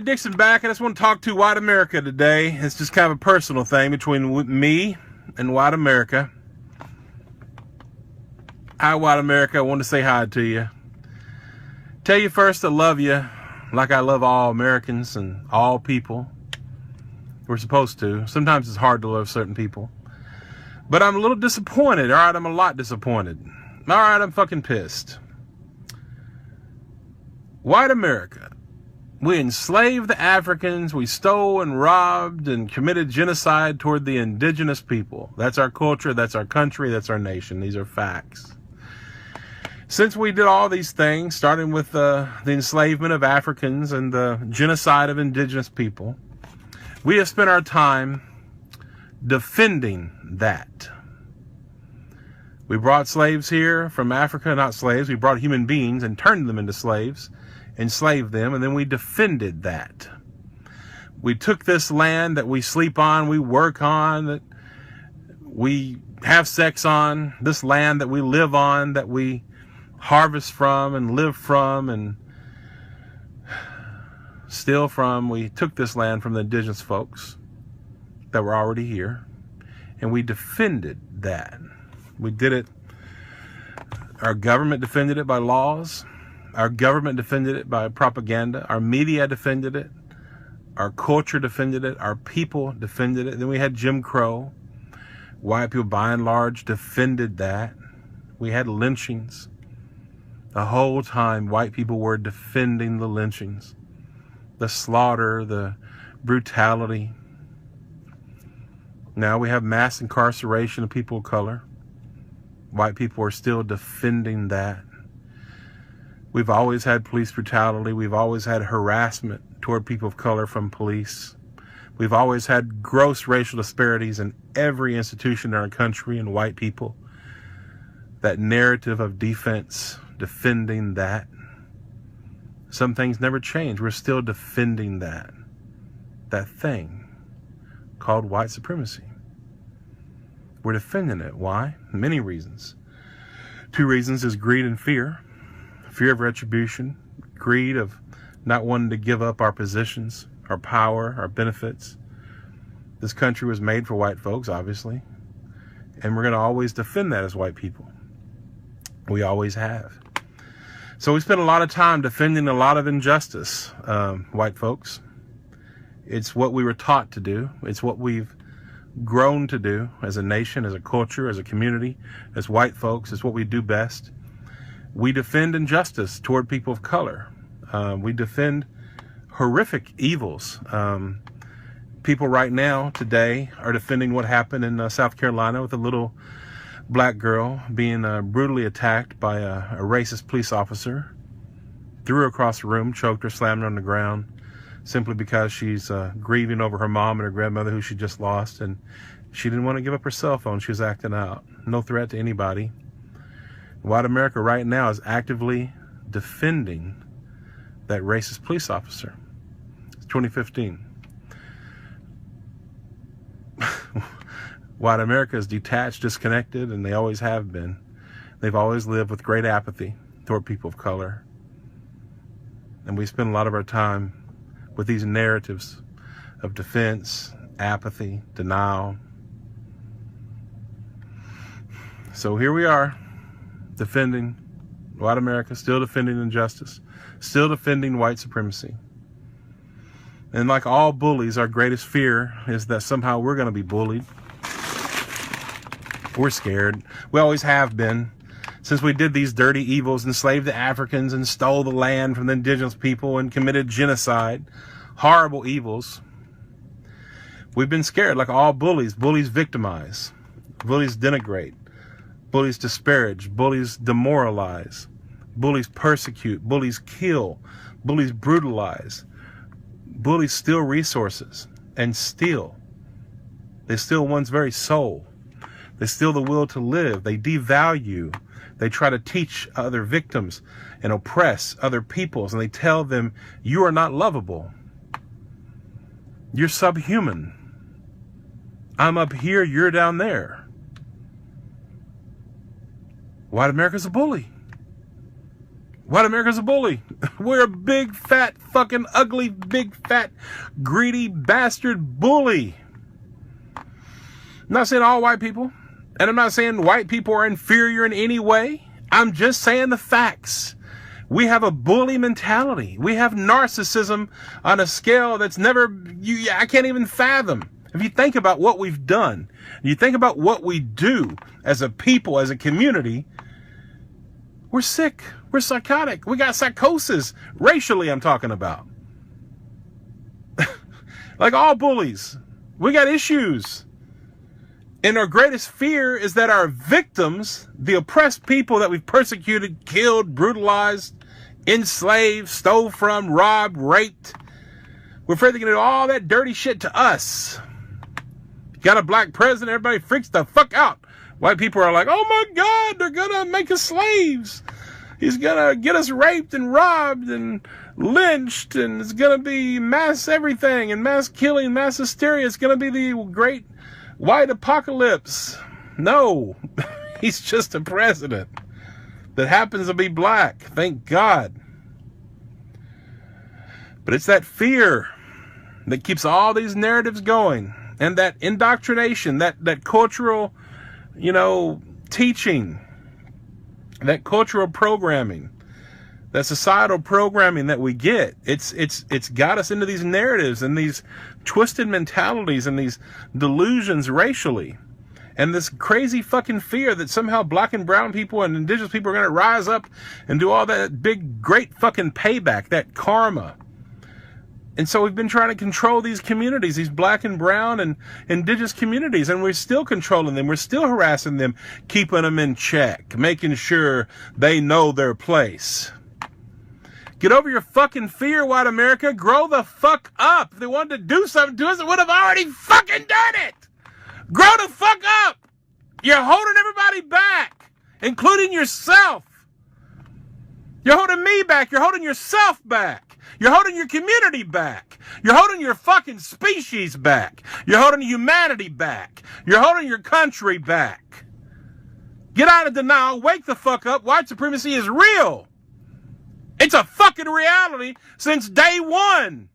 Dixon back. I just want to talk to white America today. It's just kind of a personal thing between me and white America. Hi, white America. I want to say hi to you. Tell you first I love you like I love all Americans and all people. We're supposed to. Sometimes it's hard to love certain people. But I'm a little disappointed. All right, I'm a lot disappointed. All right, I'm fucking pissed. White America. We enslaved the Africans. We stole and robbed and committed genocide toward the indigenous people. That's our culture. That's our country. That's our nation. These are facts. Since we did all these things, starting with the enslavement of Africans and the genocide of indigenous people, we have spent our time defending that. We brought slaves here from Africa, not slaves. We brought human beings and turned them into slaves, enslaved them, and then we defended that. We took this land that we sleep on, we work on, that we have sex on, this land that we live on, that we harvest from and live from and steal from. We took this land from the indigenous folks that were already here, and we defended that. We did it. Our government defended it by laws. Our government defended it by propaganda. Our media defended it. Our culture defended it. Our people defended it. Then we had Jim Crow. White people, by and large, defended that. We had lynchings. The whole time, white people were defending the lynchings, the slaughter, the brutality. Now we have mass incarceration of people of color. White people are still defending that. We've always had police brutality. We've always had harassment toward people of color from police. We've always had gross racial disparities in every institution in our country and white people. That narrative of defense, defending that. Some things never change. We're still defending that thing called white supremacy. We're defending it. Why? Many reasons. 2 reasons is greed and fear. Fear of retribution, greed of not wanting to give up our positions, our power, our benefits. This country was made for white folks, obviously, and we're going to always defend that as white people. We always have. So we spend a lot of time defending a lot of injustice, white folks. It's what we were taught to do. It's what we've grown to do as a nation, as a culture, as a community, as white folks. It's what we do best. We defend injustice toward people of color. We defend horrific evils. People right now, today, are defending what happened in South Carolina with a little black girl being brutally attacked by a racist police officer. Threw her across the room, choked her, slammed her on the ground, simply because she's grieving over her mom and her grandmother who she just lost, and she didn't want to give up her cell phone. She was acting out. No threat to anybody. White America right now is actively defending that racist police officer. It's 2015. White America is detached, disconnected, and they always have been. They've always lived with great apathy toward people of color. And we spend a lot of our time with these narratives of defense, apathy, denial. So here we are, defending white America, still defending injustice, still defending white supremacy. And like all bullies, our greatest fear is that somehow we're going to be bullied. We're scared. We always have been. Since we did these dirty evils, enslaved the Africans and stole the land from the indigenous people and committed genocide, horrible evils, we've been scared like all bullies. Bullies victimize. Bullies denigrate. Bullies disparage. Bullies demoralize. Bullies persecute. Bullies kill. Bullies brutalize. Bullies steal resources and steal. They steal one's very soul. They steal the will to live. They devalue. They try to teach other victims and oppress other peoples, and they tell them, you are not lovable. You're subhuman. I'm up here, you're down there. White America's a bully. White America's a bully. We're a big, fat, fucking ugly, big, fat, greedy bastard bully. I'm not saying all white people, and I'm not saying white people are inferior in any way. I'm just saying the facts. We have a bully mentality. We have narcissism on a scale that's I can't even fathom. If you think about what we've done, you think about what we do as a people, as a community, we're sick. We're psychotic. We got psychosis. Racially, I'm talking about. Like all bullies, we got issues. And our greatest fear is that our victims, the oppressed people that we've persecuted, killed, brutalized, enslaved, stole from, robbed, raped, we're afraid they're going to do all that dirty shit to us. Got a black president, everybody freaks the fuck out. White people are like, oh my God, they're going to make us slaves. He's going to get us raped and robbed and lynched, and it's going to be mass everything and mass killing, mass hysteria. It's going to be the great white apocalypse. No, he's just a president that happens to be black. Thank God. But it's that fear that keeps all these narratives going, and that indoctrination, that cultural, teaching, that cultural programming, that societal programming that we get. It's got us into these narratives and these twisted mentalities and these delusions racially. And this crazy fucking fear that somehow black and brown people and indigenous people are going to rise up and do all that big, great fucking payback, that karma. And so we've been trying to control these communities, these black and brown and indigenous communities, and we're still controlling them. We're still harassing them, keeping them in check, making sure they know their place. Get over your fucking fear, white America. Grow the fuck up. If they wanted to do something to us, they would have already fucking done it. Grow the fuck up. You're holding everybody back, including yourself. You're holding me back. You're holding yourself back. You're holding your community back. You're holding your fucking species back. You're holding humanity back. You're holding your country back. Get out of denial. Wake the fuck up. White supremacy is real. It's a fucking reality since day one.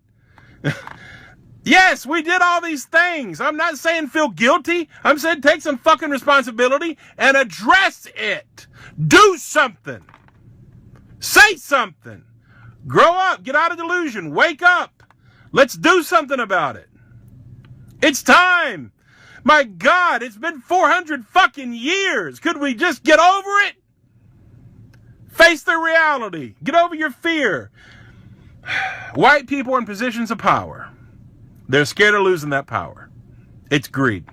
Yes, we did all these things. I'm not saying feel guilty. I'm saying take some fucking responsibility and address it. Do something. Say something. Grow up. Get out of delusion. Wake up. Let's do something about it. It's time. My God, it's been 400 fucking years. Could we just get over it? Face the reality. Get over your fear. White people are in positions of power. They're scared of losing that power. It's greed.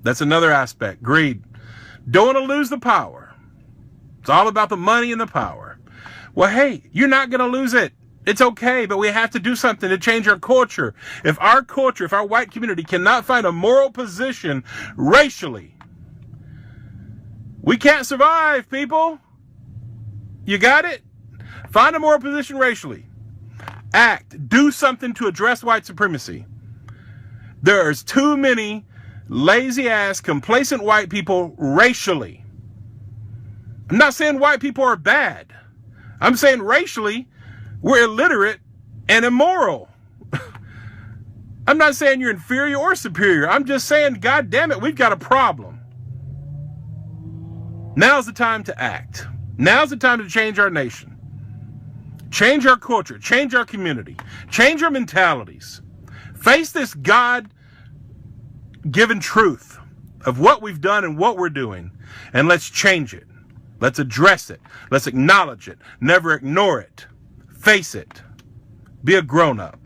That's another aspect. Greed. Don't want to lose the power. It's all about the money and the power. Well, hey, you're not going to lose it. It's okay, but we have to do something to change our culture. If our culture, if our white community cannot find a moral position racially, we can't survive, people. You got it? Find a moral position racially. Act. Do something to address white supremacy. There's too many lazy-ass, complacent white people racially. I'm not saying white people are bad. I'm saying racially, we're illiterate and immoral. I'm not saying you're inferior or superior. I'm just saying, God damn it, we've got a problem. Now's the time to act. Now's the time to change our nation. Change our culture. Change our community. Change our mentalities. Face this God-given truth of what we've done and what we're doing, and let's change it. Let's address it. Let's acknowledge it. Never ignore it. Face it. Be a grown-up.